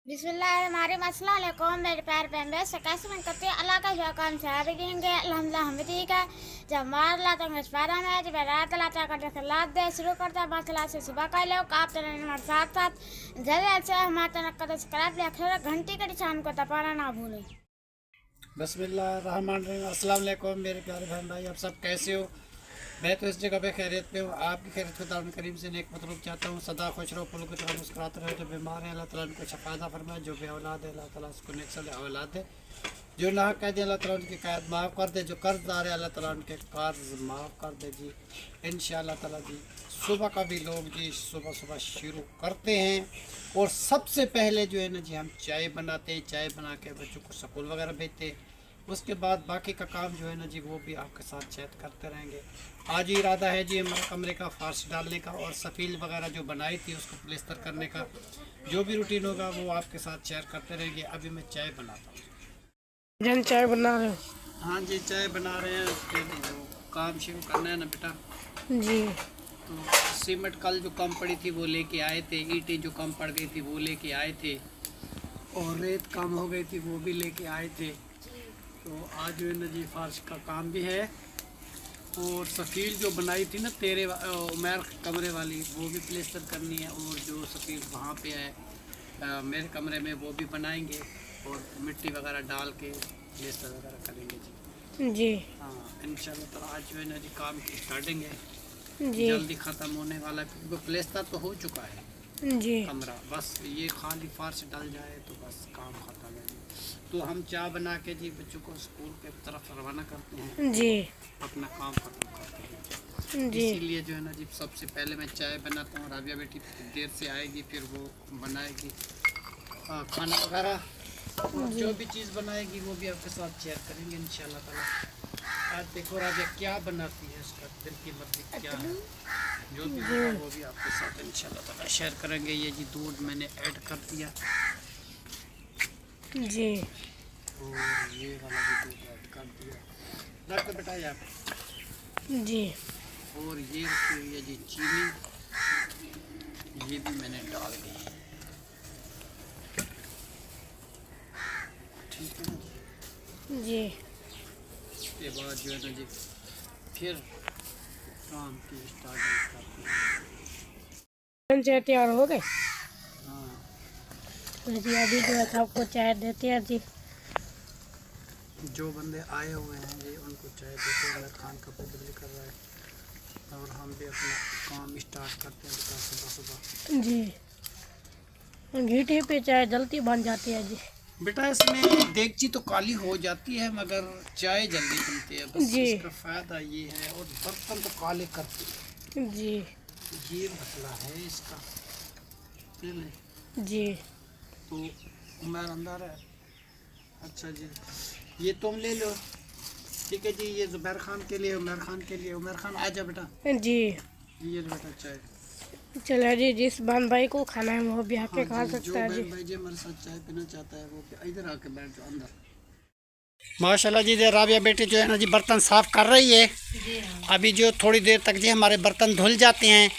बिस्मिल्लाहिर्रहमानिर्रहीम। मेरे प्यारे बहन से कैसे मन करते हैं अल्लाह का जो काम से देंगे अल्हम्दुलिल्लाह हम भी ठीक है। जब मार ला तो मशवरा में जब रात ला कर लाद दे शुरू करता है मसला से सुबह का लोग आप तो हमारे साथ साथ जल्द से हमारे तनक का सब्सक्राइब अक्सर घंटी के निशान को दबाना ना भूलें। बिस्मिल्लाहिर्रहमानिर्रहीम। अस्सलाम वालेकुम मेरे प्यारे बहन भाई, आप सब कैसे हो? मैं तो इस जगह पे खैरियत पे हूँ। आपकी खैरियत खुदा करीम से नेक मतलूब चाहता हूँ। सदा खुश रहो, पुल कुछ मुस्कुराते रहो। जो बीमार है अल्लाह ताला उनको शफादा फरमाए, जो बेऔलाद है अल्लाह ताला उसको नेक साले औलाद दे, जो नाहक कह दे अल्लाह ताला उनकी कैद माफ़ कर दे, जो कर्जदार है अल्लाह ताला उनके कर्ज माफ़ कर दे जी इंशाअल्लाह ताला जी। सुबह का भी लोग जी सुबह सुबह शुरू करते हैं और सबसे पहले जो है ना जी हम चाय बनाते हैं। चाय बना के बच्चों को स्कूल वगैरह भेजते हैं। उसके बाद बाकी का काम जो है ना जी वो भी आपके साथ शेयर करते रहेंगे। आज इरादा है जी हमारे कमरे का फर्श डालने का और सफ़ील वगैरह जो बनाई थी उसको प्लेस्तर करने का। जो भी रूटीन होगा वो आपके साथ शेयर करते रहेंगे। अभी मैं चाय बनाता हूँ। जन चाय बना रहे हो? हाँ जी चाय बना रहे हैं। उसके लिए काम शुरू करना है ना बेटा जी। तो सीमेंट कल जो कम पड़ी थी वो लेके आए थे, ईंटें जो कम पड़ गई थी वो लेके आए थे और रेत कम हो गई थी वो भी लेके आए थे। तो आज जो है ना जी फर्श का काम भी है और सफ़ील जो बनाई थी ना तेरे उमर कमरे वाली वो भी प्लेस्टर करनी है और जो सफ़ील वहाँ पे है मेरे कमरे में वो भी बनाएंगे और मिट्टी वगैरह डाल के प्लेस्टर वगैरह करेंगे जी। हाँ इंशाल्लाह। तो आज जो है ना जी काम की स्टार्टिंग है जी। जल्दी ख़त्म होने वाला है क्योंकि प्लेस्टर तो हो चुका है जी। कमरा, बस ये खाली फर्श डल जाए तो बस काम ख़त्म है। तो हम चाय बना के जी बच्चों को स्कूल के तरफ रवाना करते हैं जी। अपना काम खत्म करते हैं। जी। इसीलिए जो है ना जी सबसे पहले मैं चाय बनाता हूँ। राबिया बेटी देर से आएगी फिर वो बनाएगी खाना वगैरह और जो भी चीज़ बनाएगी वो भी आपके साथ शेयर करेंगे इंशाल्लाह ताला। आज देखो राबिया क्या बनाती है, उसका दिल की मर्जी क्या है, जो भी होगा वो भी आपके साथ इंशाल्लाह ताला शेयर करेंगे। ये जी दूध मैंने ऐड कर दिया जी। और ये वाला भी दूध ऐड कर दिया रख बेटा यार। जी। और ये रखी हुई है जी चीनी, ये भी मैंने डाल दी। ठीक है ना जी। उसके बाद जो है ना जी फिर काम की स्टार्टिंग करते हैं। जन चाय तैयार हो गए? हाँ तो जी अभी जो है सबको चाय देते हैं जी। जो बंदे आए हुए हैं जी उनको चाय देते हैं। मैं खान का पाबंदी कर रहा है और हम भी अपना काम स्टार्ट करते हैं बेटा सुबह सुबह। जी। घीटे पे चाय जल्दी बन जाती है जी। बेटा इसमें देगची तो काली हो जाती है मगर चाय जल्दी बनती है, बस जी। इसका फ़ायदा ये है। और बर्तन तो काले करते हैं जी। ये मसला है इसका। जी। तो उमर अंदर है। अच्छा जी ये तुम ले लो। ठीक है जी ये ज़ुबैर खान के लिए, उमर खान के लिए। उमर खान आ जा बेटा। जी। ये लो बेटा चाय। चलो जी, जिस बहन भाई को खाना है वो भी आके खा हाँ जी, जो सकता है जी। बहन भाई जी हमारे साथ चाय पीना चाहता है वो इधर आके बैठ जाओ अंदर। माशाल्लाह जी राबिया बेटी जो है ना जी बर्तन साफ़ कर रही है। अभी जो थोड़ी देर तक जी हमारे बर्तन धुल जाते हैं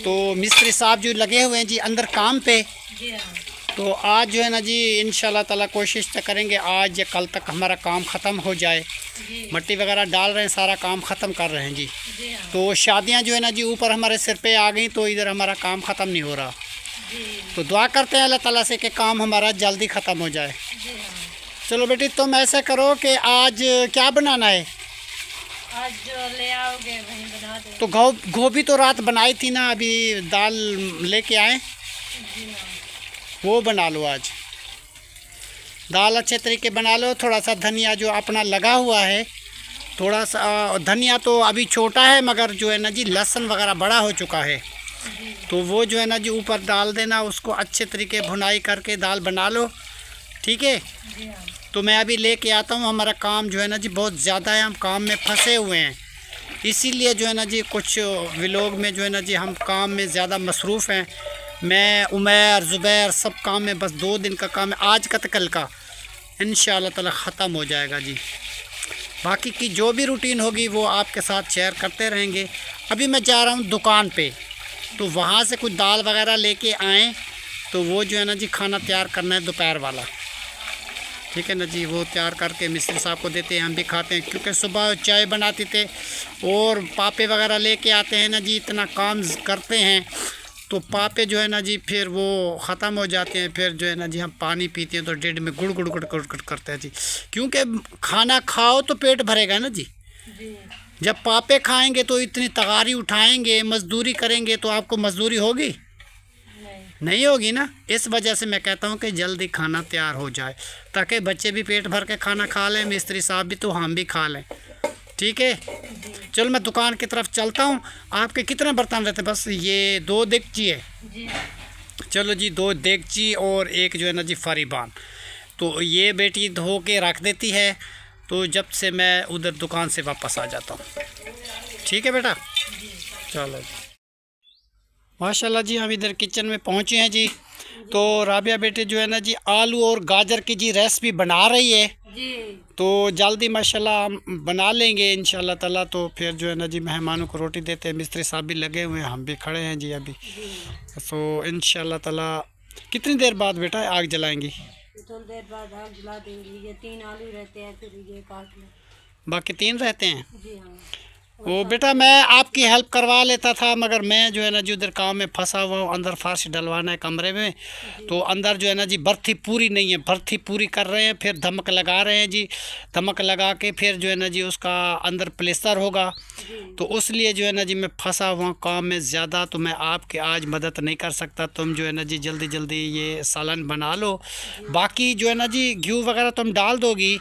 तो मिस्त्री साहब जो लगे हुए हैं जी अंदर काम पे। तो आज जो है ना जी इंशाल्लाह ताला कोशिश तो करेंगे आज या कल तक हमारा काम ख़त्म हो जाए। मिट्टी वगैरह डाल रहे हैं, सारा काम ख़त्म कर रहे हैं जी। तो शादियां जो है ना जी ऊपर हमारे सिर पे आ गई तो इधर हमारा काम ख़त्म नहीं हो रहा। तो दुआ करते हैं अल्लाह ताला से कि काम हमारा जल्दी ख़त्म हो जाए। चलो बेटी तुम ऐसा करो कि आज क्या बनाना है? आज जो ले आओगे वही बना दो। तो गोभी तो रात बनाई थी ना, अभी दाल लेके आए वो बना लो। आज दाल अच्छे तरीके बना लो। थोड़ा सा धनिया जो अपना लगा हुआ है, थोड़ा सा धनिया तो अभी छोटा है मगर जो है ना जी लहसुन वगैरह बड़ा हो चुका है तो वो जो है ना जी ऊपर डाल देना। उसको अच्छे तरीके भुनाई करके दाल बना लो। ठीक है तो मैं अभी लेके आता हूँ। हमारा काम जो है ना जी बहुत ज़्यादा है, हम काम में फंसे हुए हैं इसीलिए जो है ना जी कुछ व्लॉग में जो है ना जी हम काम में ज़्यादा मसरूफ़ हैं। मैं उमर ज़ुबैर सब काम में, बस 2 दिन का काम है आज का तो कल का इंशाअल्लाह ताला ख़त्म हो जाएगा जी। बाकी की जो भी रूटीन होगी वो आपके साथ शेयर करते रहेंगे। अभी मैं जा रहा हूँ दुकान पे तो वहाँ से कुछ दाल वगैरह लेके आएँ तो वो जो है ना जी खाना तैयार करना है दोपहर वाला, ठीक है ना जी। वो तैयार करके मिस्त्री साहब को देते हैं, हम भी खाते हैं, क्योंकि सुबह चाय बनाते थे और पापे वगैरह लेके आते हैं ना जी, इतना काम करते हैं तो पापे जो है ना जी फिर वो ख़त्म हो जाते हैं। फिर जो है ना जी हम पानी पीते हैं तो डेढ़ में गुड़ गुड़ गुड़ गुड़ गुड़ करते हैं जी, क्योंकि खाना खाओ तो पेट भरेगा ना जी। जब पापे खाएंगे तो इतनी तगारी उठाएंगे, मजदूरी करेंगे तो आपको मजदूरी होगी नहीं होगी ना। इस वजह से मैं कहता हूँ कि जल्दी खाना तैयार हो जाए ताकि बच्चे भी पेट भर के खाना खा लें, मिस्त्री साहब भी तो हम भी खा लें, ठीक है। चलो मैं दुकान की तरफ चलता हूँ। आपके कितने बर्तन रहते हैं? बस ये 2 देगची है जी। चलो जी 2 देगची और एक जो है ना जी फरीबान, तो ये बेटी धो के रख देती है, तो जब से मैं उधर दुकान से वापस आ जाता हूँ, ठीक है बेटा। चलो माशाल्लाह जी हम इधर किचन में पहुँचे हैं जी। तो राबिया बेटे जो है ना जी आलू और गाजर की जी रेसिपी बना रही है जी। तो जल्दी माशाल्लाह हम बना लेंगे इंशाल्लाह ताला। तो फिर जो है ना जी मेहमानों को रोटी देते हैं, मिस्त्री साहब भी लगे हुए हैं, हम भी खड़े हैं जी अभी। तो इंशाल्लाह ताला कितनी देर बाद बेटा आग जलाएंगी? थोड़ी देर बाद आग जला देंगी। ये 3 आलू रहते हैं, फिर ये काट लें। बाकी 3 रहते हैं जी हाँ। वो बेटा मैं आपकी हेल्प करवा लेता था, मगर मैं जो है ना जी उधर काम में फंसा हुआ हूँ। अंदर फर्श डलवाना है कमरे में, तो अंदर जो है ना जी बर्थी पूरी नहीं है, बर्थी पूरी कर रहे हैं, फिर धमक लगा रहे हैं जी। धमक लगा के फिर जो है ना जी उसका अंदर प्लेस्टर होगा, तो उसलिए जो है ना जी मैं फंसा हुआ काम में ज़्यादा, तो मैं आपकी आज मदद नहीं कर सकता। तुम जो है ना जी जल्दी जल्दी ये सालन बना लो। बाकी जो है ना जी घी वगैरह तुम डाल दोगी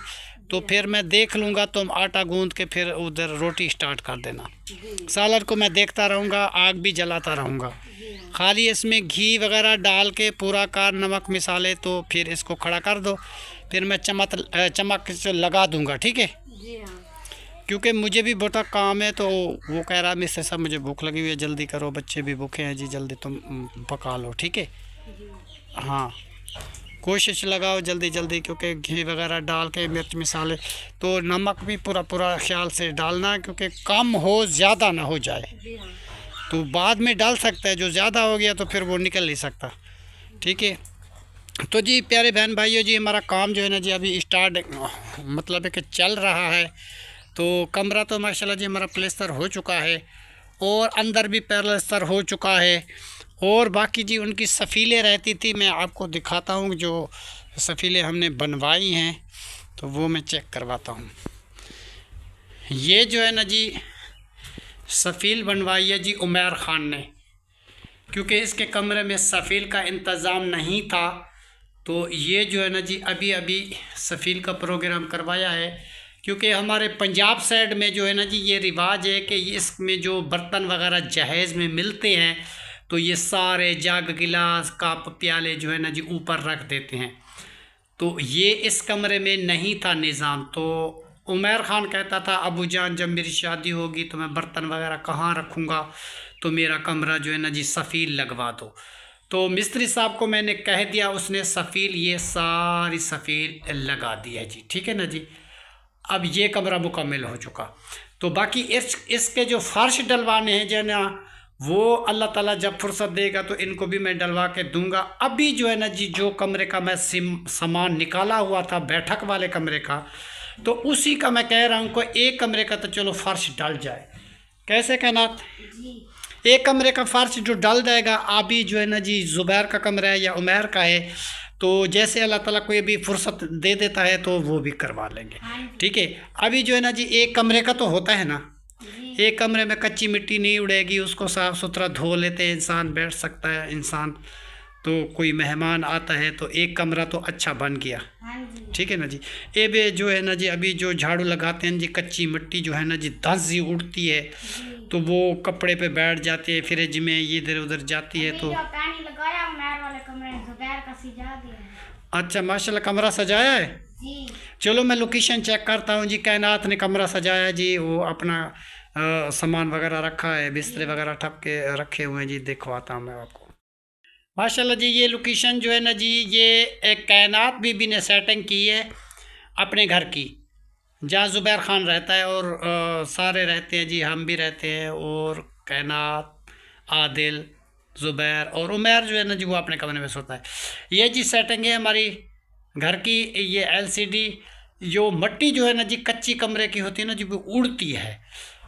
तो फिर मैं देख लूँगा, तुम आटा गूंद के फिर उधर रोटी स्टार्ट कर देना। सालन को मैं देखता रहूँगा, आग भी जलाता रहूँगा। खाली इसमें घी वगैरह डाल के पूरा कार नमक मिसाले, तो फिर इसको खड़ा कर दो, फिर मैं चमक से लगा दूँगा, ठीक है। क्योंकि मुझे भी बहुत काम है, तो वो कह रहा है मिस्टर साहब मुझे भूख लगी हुई है, जल्दी करो, बच्चे भी भूखे हैं जी, जल्दी तुम पका लो, ठीक है। हाँ कोशिश लगाओ जल्दी जल्दी, क्योंकि घी वगैरह डाल के मिर्च मिसाले, तो नमक भी पूरा पूरा ख्याल से डालना, क्योंकि कम हो ज़्यादा ना हो जाए। तो बाद में डाल सकता है, जो ज़्यादा हो गया तो फिर वो निकल नहीं सकता, ठीक है। तो जी प्यारे बहन भाइयों जी हमारा काम जो है ना जी अभी स्टार्ट मतलब है कि चल रहा है। तो कमरा तो माशाल्लाह जी हमारा प्लेस्टर हो चुका है और अंदर भी प्लेस्टर हो चुका है, और बाकी जी उनकी सफ़ीलें रहती थी, मैं आपको दिखाता हूँ जो सफ़ीलें हमने बनवाई हैं, तो वो मैं चेक करवाता हूँ। ये जो है ना जी सफ़ील बनवाई है जी उमर ख़ान ने, क्योंकि इसके कमरे में सफ़ील का इंतज़ाम नहीं था, तो ये जो है ना जी अभी अभी सफ़ील का प्रोग्राम करवाया है। क्योंकि हमारे पंजाब साइड में जो है ना जी ये रिवाज है कि इसमें जो बर्तन वगैरह जहेज़ में मिलते हैं, तो ये सारे जग गिलास कप प्याले जो है ना जी ऊपर रख देते हैं। तो ये इस कमरे में नहीं था निज़ाम, तो उमर ख़ान कहता था अबू जान जब मेरी शादी होगी तो मैं बर्तन वगैरह कहाँ रखूँगा, तो मेरा कमरा जो है ना जी सफ़ील लगवा दो। तो मिस्त्री साहब को मैंने कह दिया, उसने सफ़ील ये सारी सफ़ील लगा दी है जी, ठीक है ना जी। अब ये कमरा मुकम्मल हो चुका। तो बाकी इसके जो फ़र्श डलवाने हैं जो ना, वो अल्लाह ताला जब फुर्सत देगा तो इनको भी मैं डलवा के दूंगा। अभी जो है ना जी जो कमरे का मैं सामान निकाला हुआ था बैठक वाले कमरे का, तो उसी का मैं कह रहा हूँ को एक कमरे का तो चलो फ़र्श डल जाए। कैसे कहना, एक कमरे का फ़र्श जो डल जाएगा, अभी जो है ना जी ज़ुबैर का कमरा है या उमर का है, तो जैसे अल्लाह ताला कोई भी फुर्सत दे देता है तो वो भी करवा लेंगे, ठीक है। अभी जो है ना जी एक कमरे का तो होता है ना, एक कमरे में कच्ची मिट्टी नहीं उड़ेगी, उसको साफ़ सुथरा धो लेते हैं, इंसान बैठ सकता है इंसान, तो कोई मेहमान आता है तो एक कमरा तो अच्छा बन गया, ठीक है ना जी। ये भी जो है ना जी अभी जो झाड़ू लगाते हैं जी, कच्ची मिट्टी जो है ना जी धंस ही उड़ती है, तो वो कपड़े पे बैठ जाती है, फ्रिज में इधर उधर जाती है। तो अच्छा माशाल्लाह कमरा सजाया है जी। चलो मैं लोकेशन चेक करता हूँ जी। कायनात ने कमरा सजाया जी, वो अपना सामान वगैरह रखा है, बिस्तरे वगैरह ठप के रखे हुए हैं जी, दिखवाता हूँ मैं आपको। माशाल्लाह जी ये लोकेशन जो है ना जी, ये एक कायनात बीबी ने सेटिंग की है अपने घर की, जहाँ ज़ुबैर ख़ान रहता है और सारे रहते हैं जी, हम भी रहते हैं, और कायनात, आदिल, ज़ुबैर और उमैर जो है ना जी वो अपने कमरे में सोता है। ये जी सेटिंग है हमारी घर की। ये LCD जो मट्टी जो है ना जी कच्ची कमरे की होती है ना जी वो उड़ती है,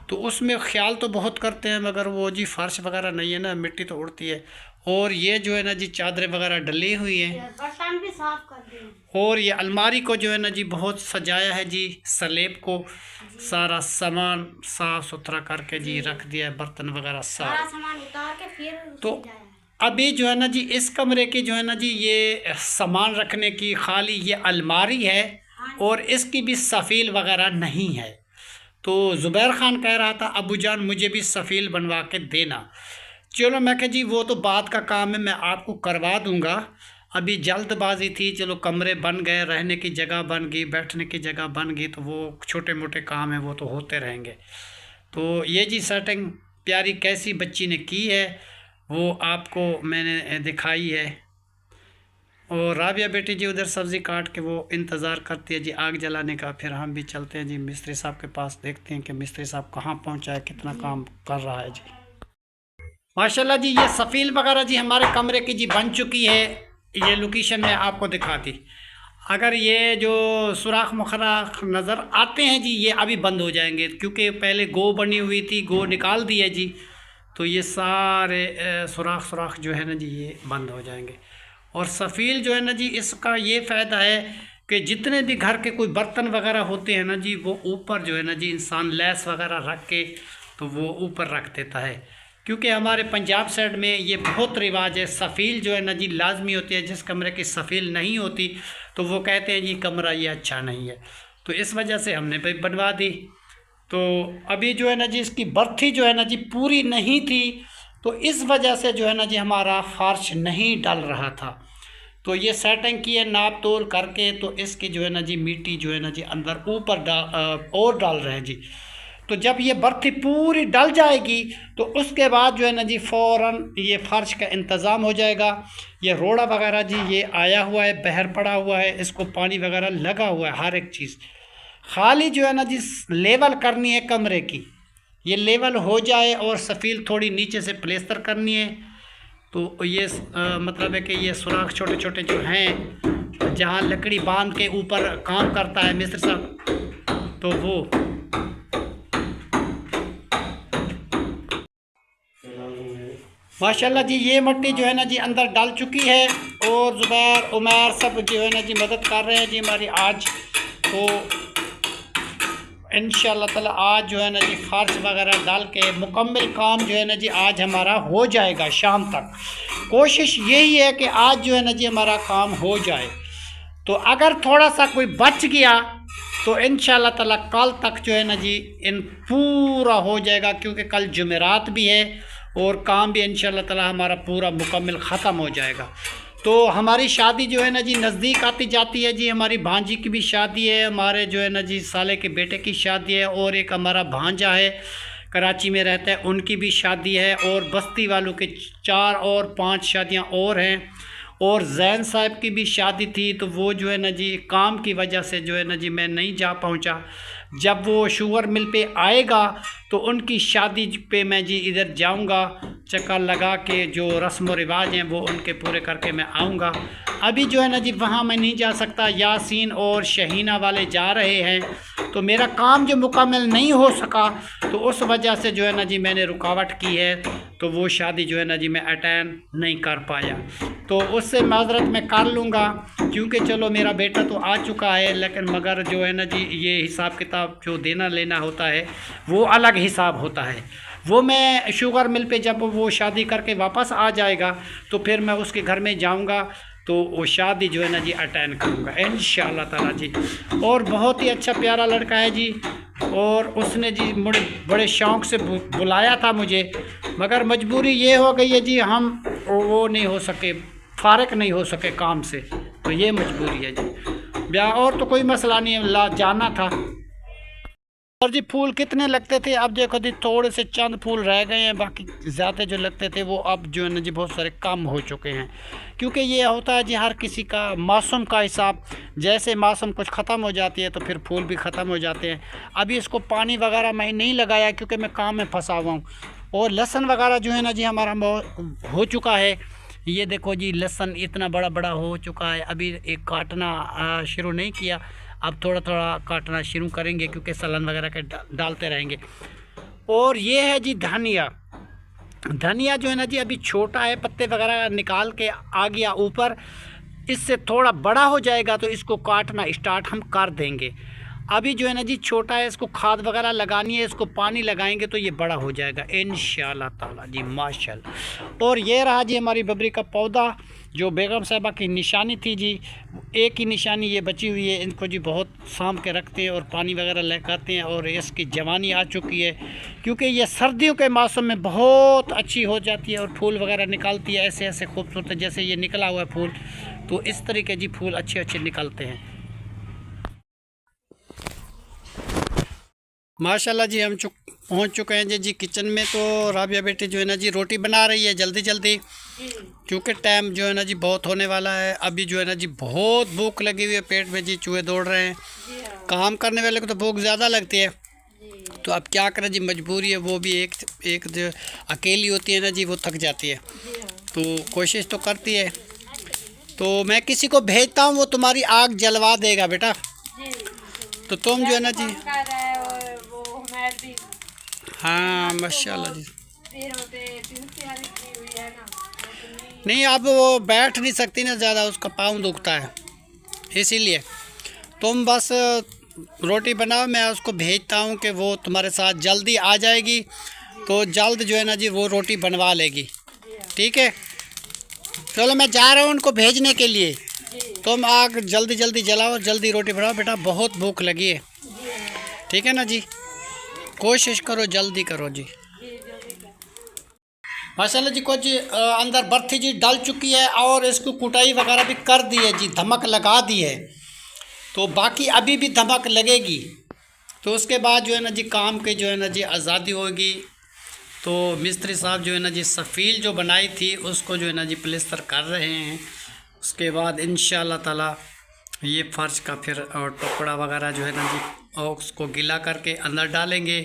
तो उसमें ख्याल तो बहुत करते हैं मगर वो जी फर्श वगैरह नहीं है ना, मिट्टी तो उड़ती है। और ये जो है ना जी चादरें वगैरह डली हुई हैं, बर्तन भी साफ कर दिए। और ये अलमारी को जो है ना जी बहुत सजाया है जी, स्लैब को सारा सामान साफ सुथरा करके जी रख दिया है, बर्तन वगैरह सारा साफ। सामान उतार के फिर तो सजाया। अभी जो है ना जी इस कमरे की जो है ना जी ये सामान रखने की खाली ये अलमारी है और इसकी भी सफ़ील वगैरह नहीं है। तो ज़ुबैर ख़ान कह रहा था अबू जान मुझे भी सफ़ील बनवा के देना। चलो मैं कहा जी वो तो बात का काम है, मैं आपको करवा दूंगा। अभी जल्दबाजी थी, चलो कमरे बन गए, रहने की जगह बन गई, बैठने की जगह बन गई, तो वो छोटे मोटे काम हैं वो तो होते रहेंगे। तो ये जी सेटिंग प्यारी कैसी बच्ची ने की है वो आपको मैंने दिखाई है। और राबिया बेटी जी उधर सब्ज़ी काट के वो इंतज़ार करती है जी आग जलाने का। फिर हम भी चलते हैं जी मिस्त्री साहब के पास, देखते हैं कि मिस्त्री साहब कहाँ पहुँचा है, कितना काम कर रहा है जी। माशाल्लाह जी ये सफ़ील वगैरह जी हमारे कमरे की जी बन चुकी है। ये लोकेशन में आपको दिखाती, अगर ये जो सुराख मुखराख नज़र आते हैं जी ये अभी बंद हो जाएंगे, क्योंकि पहले गो बनी हुई थी, गो निकाल दी है जी, तो ये सारे सुराख जो है ना जी ये बंद हो जाएंगे। और सफ़ील जो है ना जी इसका ये फ़ायदा है कि जितने भी घर के कोई बर्तन वगैरह होते हैं ना जी वो ऊपर जो है ना जी इंसान लैस वगैरह रख के तो वो ऊपर रख देता है, क्योंकि हमारे पंजाब साइड में ये बहुत रिवाज है। सफ़ील जो है ना जी लाजमी होती है, जिस कमरे की सफ़ील नहीं होती तो वो कहते हैं जी कमरा ये अच्छा नहीं है, तो इस वजह से हमने भी बनवा दी। तो अभी जो है ना जी इसकी बर्थी जो है ना जी पूरी नहीं थी, तो इस वजह से जो है ना जी हमारा फर्श नहीं डल रहा था। तो ये सेटिंग की है नाप तोल करके, तो इसकी जो है ना जी मिट्टी जो है ना जी अंदर ऊपर डाल रहे हैं जी। तो जब ये बर्थी पूरी डल जाएगी तो उसके बाद जो है ना जी फ़ौरन ये फ़र्श का इंतज़ाम हो जाएगा। ये रोड़ा वगैरह जी ये आया हुआ है, बहर पड़ा हुआ है, इसको पानी वगैरह लगा हुआ है, हर एक चीज़ खाली जो है ना जी लेवल करनी है कमरे की। ये लेवल हो जाए और सफ़ील थोड़ी नीचे से प्लेस्तर करनी है। तो ये मतलब है कि ये सुराख छोटे छोटे जो हैं जहाँ लकड़ी बांध के ऊपर काम करता है मिस्त्री साहब, तो वो माशाल्लाह जी ये मट्टी जो है ना जी अंदर डाल चुकी है। और ज़ुबैर उमैर सब जो है ना जी मदद कर रहे हैं जी हमारी आज। तो इंशाअल्लाह ताला आज जो है ना जी फ़र्श वगैरह डाल के मुकम्मल काम जो है ना जी आज हमारा हो जाएगा शाम तक। कोशिश यही है कि आज जो है ना जी हमारा काम हो जाए। तो अगर थोड़ा सा कोई बच गया तो इंशाअल्लाह ताला कल तक जो है ना जी इन पूरा हो जाएगा, क्योंकि कल जुमेरात भी है और काम भी इंशाअल्लाह ताला हमारा पूरा मुकम्मल ख़त्म हो जाएगा। तो हमारी शादी जो है ना जी नज़दीक आती जाती है जी। हमारी भांजी की भी शादी है, हमारे जो है ना जी साले के बेटे की शादी है, और एक हमारा भांजा है कराची में रहता है उनकी भी शादी है, और बस्ती वालों के 4 और 5 शादियां और हैं। और जैन साहब की भी शादी थी, तो वो जो है ना जी काम की वजह से जो है ना जी मैं नहीं जा पहुंचा। जब वो शुगर मिल पे आएगा तो उनकी शादी पे मैं जी इधर जाऊंगा, चक्कर लगा के जो रस्म व रिवाज हैं वो उनके पूरे करके मैं आऊँगा। अभी जो है ना जी वहाँ मैं नहीं जा सकता, यासीन और शहीना वाले जा रहे हैं, तो मेरा काम जो मुकम्मल नहीं हो सका तो उस वजह से जो है ना जी मैंने रुकावट की है, तो वो शादी जो है ना जी मैं अटेंड नहीं कर पाया। तो उससे माजरत मैं कर लूँगा, क्योंकि चलो मेरा बेटा तो आ चुका है, लेकिन मगर जो है ना जी ये हिसाब किताब जो देना लेना होता है वो अलग हिसाब होता है। वो मैं शुगर मिल पे जब वो शादी करके वापस आ जाएगा तो फिर मैं उसके घर में जाऊंगा, तो वो शादी जो है ना जी अटेंड करूँगा इंशाअल्लाह ताला जी। और बहुत ही अच्छा प्यारा लड़का है जी, और उसने जी बड़े शौक़ से बुलाया था मुझे, मगर मजबूरी ये हो गई है जी हम वो नहीं हो सके, फारिग नहीं हो सके काम से, तो ये मजबूरी है जी। ब्याह और तो कोई मसला नहीं है, जाना था। और जी फूल कितने लगते थे, अब देखो जी थोड़े से चंद फूल रह गए हैं, बाकी ज़्यादा जो लगते थे वो अब जो है ना जी बहुत सारे कम हो चुके हैं। क्योंकि ये होता है जी हर किसी का मौसम का हिसाब, जैसे मौसम कुछ ख़त्म हो जाती है तो फिर फूल भी ख़त्म हो जाते हैं। अभी इसको पानी वगैरह मैं नहीं लगाया क्योंकि मैं काम में फंसा हुआ हूँ, और लहसुन वगैरह जो है ना जी हमारा हो चुका है। ये देखो जी लहसुन इतना बड़ा बड़ा हो चुका है। अभी एक काटना शुरू नहीं किया, अब थोड़ा थोड़ा काटना शुरू करेंगे क्योंकि सलन वगैरह के डालते रहेंगे। और ये है जी धनिया। धनिया जो है ना जी अभी छोटा है, पत्ते वगैरह निकाल के आ गया ऊपर। इससे थोड़ा बड़ा हो जाएगा तो इसको काटना स्टार्ट हम कर देंगे। अभी जो है ना जी छोटा है, इसको खाद वगैरह लगानी है, इसको पानी लगाएंगे तो ये बड़ा हो जाएगा इंशाल्लाह ताला जी माशाल्लाह। और ये रहा जी हमारी बबरी का पौधा जो बेगम साहिबा की निशानी थी जी, एक ही निशानी ये बची हुई है। इनको जी बहुत साँभ के रखते हैं और पानी वगैरह लगाते हैं और इसकी जवानी आ चुकी है क्योंकि ये सर्दियों के मौसम में बहुत अच्छी हो जाती है और फूल वगैरह निकालती है ऐसे ऐसे खूबसूरत, जैसे ये निकला हुआ है फूल, तो इस तरीके जी फूल अच्छे अच्छे निकलते हैं माशाल्लाह जी। हम पहुंच चुके हैं जी किचन में। तो राबिया बेटी जो है ना जी रोटी बना रही है जल्दी जल्दी क्योंकि टाइम जो है ना जी बहुत होने वाला है। अभी जो है ना जी बहुत भूख लगी हुई है, पेट में जी चूहे दौड़ रहे हैं। काम करने वाले को तो भूख ज़्यादा लगती है, तो अब क्या करें जी, मजबूरी है। वो भी एक जो अकेली होती है ना जी वो थक जाती है, तो कोशिश तो करती है। तो मैं किसी को भेजता हूँ, वो तुम्हारी आग जलवा देगा बेटा। तो तुम जो है ना जी, हाँ माशाल्लाह जी। नहीं अब वो बैठ नहीं सकती ना ज़्यादा, उसका पाँव दुखता है, इसीलिए तुम बस रोटी बनाओ, मैं उसको भेजता हूँ कि वो तुम्हारे साथ जल्दी आ जाएगी। तो जल्द जो है ना जी वो रोटी बनवा लेगी, ठीक है। चलो मैं जा रहा हूँ उनको भेजने के लिए, तुम आग जल्दी जल्दी जलाओ, जल्दी रोटी बनाओ बेटा, बहुत भूख लगी है, ठीक है ना जी। कोशिश करो जल्दी करो जी। माशाल्लाह जी कुछ अंदर बर्थी जी डल चुकी है और इसको कुटाई वगैरह भी कर दी है जी, धमक लगा दी है। तो बाकी अभी भी धमक लगेगी, तो उसके बाद जो है ना जी काम के जो है ना जी आज़ादी होगी। तो मिस्त्री साहब जो है ना जी सफ़ील जो बनाई थी उसको जो है ना जी प्लेस्तर कर रहे हैं। उसके बाद इंशाल्लाह ताला ये फ़र्श का फिर टुकड़ा वगैरह जो है ना जी और उसको गीला करके अंदर डालेंगे,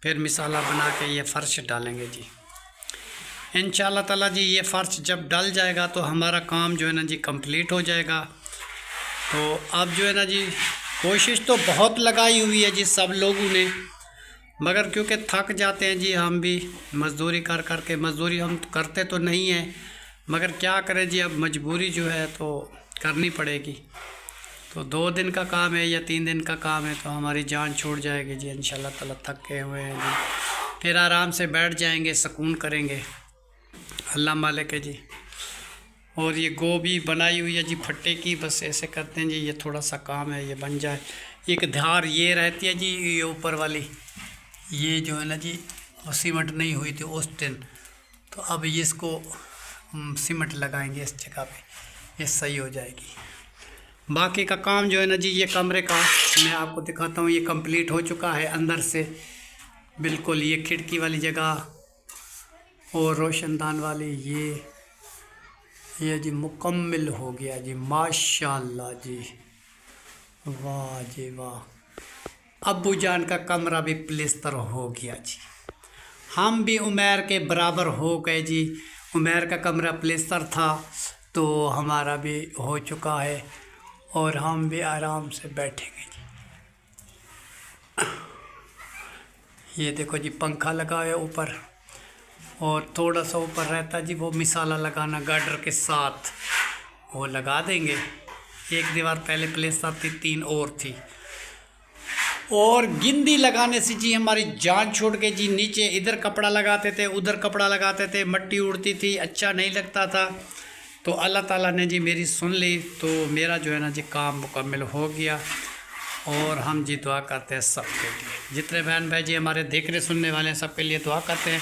फिर मिसाला बना के ये फ़र्श डालेंगे जी इंशाल्लाह ताला जी। ये फ़र्श जब डल जाएगा तो हमारा काम जो है ना जी कंप्लीट हो जाएगा। तो अब जो है ना जी कोशिश तो बहुत लगाई हुई है जी सब लोगों ने, मगर क्योंकि थक जाते हैं जी हम भी मज़दूरी कर कर के। मज़दूरी हम करते तो नहीं हैं, मगर क्या करें जी, अब मजबूरी जो है तो करनी पड़ेगी। तो 2 दिन का काम है या 3 दिन का काम है तो हमारी जान छूट जाएगी जी इंशाल्लाह ताला। थके हुए हैं जी, फिर आराम से बैठ जाएंगे, सुकून करेंगे, अल्लाह मालिक है जी। और ये गोभी बनाई हुई है जी फट्टे की, बस ऐसे करते हैं जी, ये थोड़ा सा काम है, ये बन जाए। एक धार ये रहती है जी, ये ऊपर वाली ये जो है ना जी सीमेंट नहीं हुई थी उस दिन, तो अब ये इसको सीमेंट लगाएंगे इस जगह पे, ये सही हो जाएगी। बाकी का काम जो है ना जी ये कमरे का मैं आपको दिखाता हूँ, ये कंप्लीट हो चुका है अंदर से बिल्कुल। ये खिड़की वाली जगह और रोशनदान वाली ये जी मुकम्मल हो गया जी माशाल्लाह जी, वाह जी वाह। अब्बू जान का कमरा भी प्लेस्तर हो गया जी, हम भी उमैर के बराबर हो गए जी। उमैर का कमरा प्लेस्तर था तो हमारा भी हो चुका है और हम भी आराम से बैठेंगे जी। ये देखो जी पंखा लगा है ऊपर, और थोड़ा सा ऊपर रहता जी वो मिसाला लगाना गार्डर के साथ, वो लगा देंगे। एक दीवार पहले प्लेस्तर थी, 3 और थी। और गिंदी लगाने से जी हमारी जान छूट गई जी। नीचे इधर कपड़ा लगाते थे, उधर कपड़ा लगाते थे, मट्टी उड़ती थी, अच्छा नहीं लगता था। तो अल्लाह ताला ने जी मेरी सुन ली, तो मेरा जो है ना जी काम मुकम्मल हो गया। और हम जी दुआ करते हैं सबके लिए, जितने बहन भाई जी हमारे देखने सुनने वाले हैं सबके लिए दुआ करते हैं।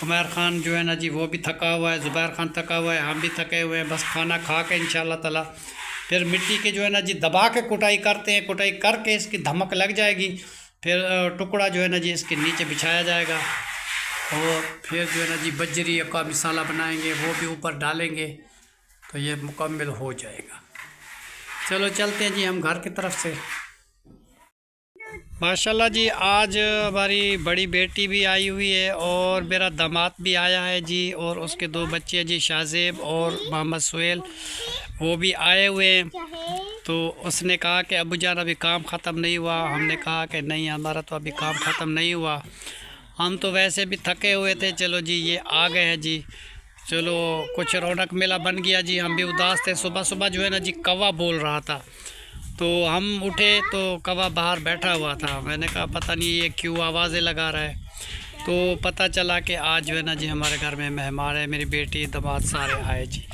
उमैर ख़ान जो है ना जी वो भी थका हुआ है, ज़ुबैर ख़ान थका हुआ है, हम भी थके हुए हैं। बस खाना खा के इंशाल्लाह ताला फिर मिट्टी के जो है ना जी दबा के कुटाई करते हैं। कुटाई करके इसकी धमक लग जाएगी, फिर टुकड़ा जो है ना जी इसके नीचे बिछाया जाएगा। और फिर जो है ना जी बजरी का मिसाला बनाएंगे, वो भी ऊपर डालेंगे, तो ये मुकम्मल हो जाएगा। चलो चलते हैं जी हम घर की तरफ से। माशाल्लाह जी, आज हमारी बड़ी बेटी भी आई हुई है और मेरा दामाद भी आया है जी, और उसके 2 बच्चे हैं जी, शाहजेब और मोहम्मद सुहेल, वो भी आए हुए हैं। तो उसने कहा कि अबू जान अभी काम ख़त्म नहीं हुआ। हमने कहा कि नहीं, हमारा तो अभी काम ख़त्म नहीं हुआ, हम तो वैसे भी थके हुए थे। चलो जी, ये आ गए हैं जी, चलो कुछ रौनक मेला बन गया जी। हम भी उदास थे, सुबह सुबह जो है ना जी कौवा बोल रहा था, तो हम उठे तो कौवा बाहर बैठा हुआ था। मैंने कहा पता नहीं ये क्यों आवाज़ें लगा रहा है। तो पता चला कि आज जो है ना जी हमारे घर में मेहमान है, मेरी बेटी दामाद सारे आए जी।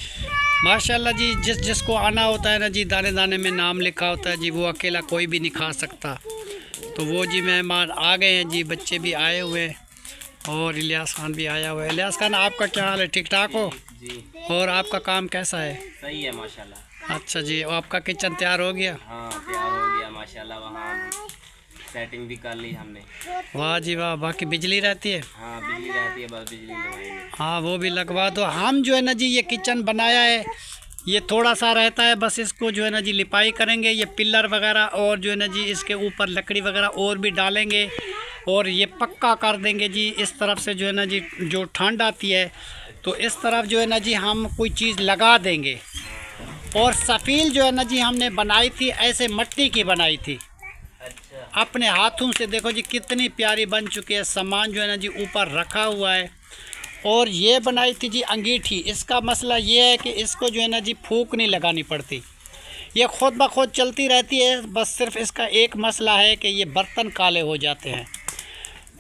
माशाल्लाह जी, जिसको आना होता है ना जी, दाने दाने में नाम लिखा होता है जी, वो अकेला कोई भी नहीं खा सकता। तो वो जी मेहमान आ गए हैं जी, बच्चे भी आए हुए हैं और इलियास खान भी आया हुआ है। इलियास खान, आपका क्या हाल है? ठीक ठाक हो जी। और आपका काम कैसा है? सही है माशाल्लाह। अच्छा जी, और आपका किचन तैयार हो गया? हाँ, तैयार हो गया माशाल्लाह। वहाँ सेटिंग भी कर ली हमने। वाह जी वाह। बाकी बिजली रहती है? हाँ, बिजली रहती है, बस बिजली लगवाएंगे। हाँ, वो भी लगवा दो। हम जो है ना जी ये किचन बनाया है, ये थोड़ा सा रहता है, बस इसको जो है ना जी लिपाई करेंगे, ये पिलर वगैरह और जो है ना जी इसके ऊपर लकड़ी वगैरह और भी डालेंगे और ये पक्का कर देंगे जी। इस तरफ से जो है ना जी जो ठंड आती है तो इस तरफ जो है ना जी हम कोई चीज़ लगा देंगे। और सफ़ील जो है ना जी हमने बनाई थी, ऐसे मट्टी की बनाई थी अच्छा। अपने हाथों से। देखो जी कितनी प्यारी बन चुकी है। सामान जो है ना जी ऊपर रखा हुआ है। और ये बनाई थी जी अंगीठी। इसका मसला ये है कि इसको जो है ना जी फूंक नहीं लगानी पड़ती, ये खुद ब खुद चलती रहती है। बस सिर्फ इसका एक मसला है कि ये बर्तन काले हो जाते हैं।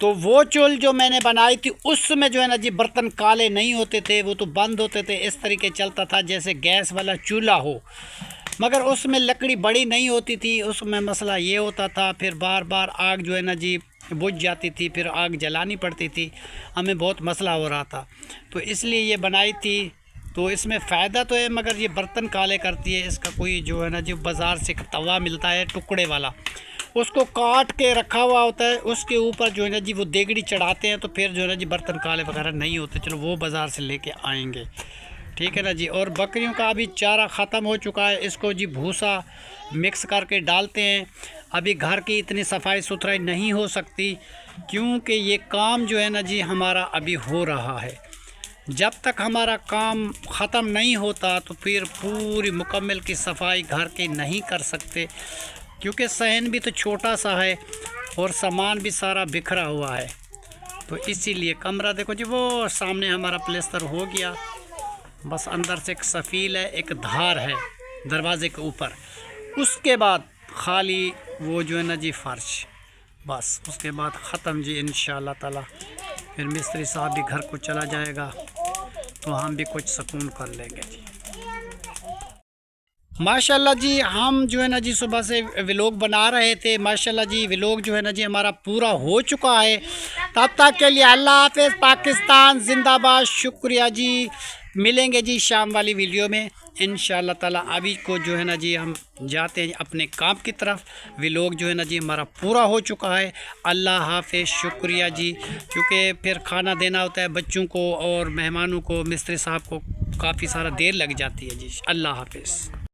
तो वो चूल जो मैंने बनाई थी उसमें जो है ना जी बर्तन काले नहीं होते थे, वो तो बंद होते थे। इस तरीके चलता था जैसे गैस वाला चूल्हा हो, मगर उसमें लकड़ी बड़ी नहीं होती थी। उसमें मसला ये होता था, फिर बार बार आग जो है ना जी बुझ जाती थी, फिर आग जलानी पड़ती थी, हमें बहुत मसला हो रहा था। तो इसलिए ये बनाई थी। तो इसमें फ़ायदा तो है, मगर ये बर्तन काले करती है। इसका कोई जो है ना जी बाज़ार से तवा मिलता है टुकड़े वाला, उसको काट के रखा हुआ होता है, उसके ऊपर जो है ना जी वो देगड़ी चढ़ाते हैं, तो फिर जो है ना जी बर्तन काले वगैरह नहीं होते। चलो वो बाज़ार से लेके आएंगे, ठीक है ना जी। और बकरियों का अभी चारा ख़त्म हो चुका है, इसको जी भूसा मिक्स करके डालते हैं। अभी घर की इतनी सफाई सुथराई नहीं हो सकती, क्योंकि ये काम जो है ना जी हमारा अभी हो रहा है। जब तक हमारा काम ख़त्म नहीं होता तो फिर पूरी मुकम्मल की सफाई घर की नहीं कर सकते, क्योंकि सहन भी तो छोटा सा है और सामान भी सारा बिखरा हुआ है। तो इसीलिए कमरा देखो जी, वो सामने हमारा प्लेस्तर हो गया, बस अंदर से एक सफ़ील है, एक धार है दरवाज़े के ऊपर, उसके बाद खाली वो जो है ना जी फर्श, बस उसके बाद ख़त्म जी इंशाअल्लाह ताला। फिर मिस्त्री साहब भी घर को चला जाएगा तो हम भी कुछ सुकून कर लेंगे जी। माशाल्लाह जी, हम जो है ना जी सुबह से व्लॉग बना रहे थे। माशाल्लाह जी व्लॉग जो है ना जी हमारा पूरा हो चुका है। तब तक के लिए अल्लाह हाफ़िज़, पाकिस्तान जिंदाबाद। शुक्रिया जी, मिलेंगे जी शाम वाली वीडियो में इंशाअल्लाह ताला। अभी को जो है ना जी हम जाते हैं अपने काम की तरफ। व्लॉग जो है ना जी हमारा पूरा हो चुका है। अल्लाह हाफ़िज़, शुक्रिया जी, क्योंकि फिर खाना देना होता है बच्चों को और मेहमानों को, मिस्त्री साहब को काफ़ी सारा देर लग जाती है जी। अल्लाह हाफ़िज़।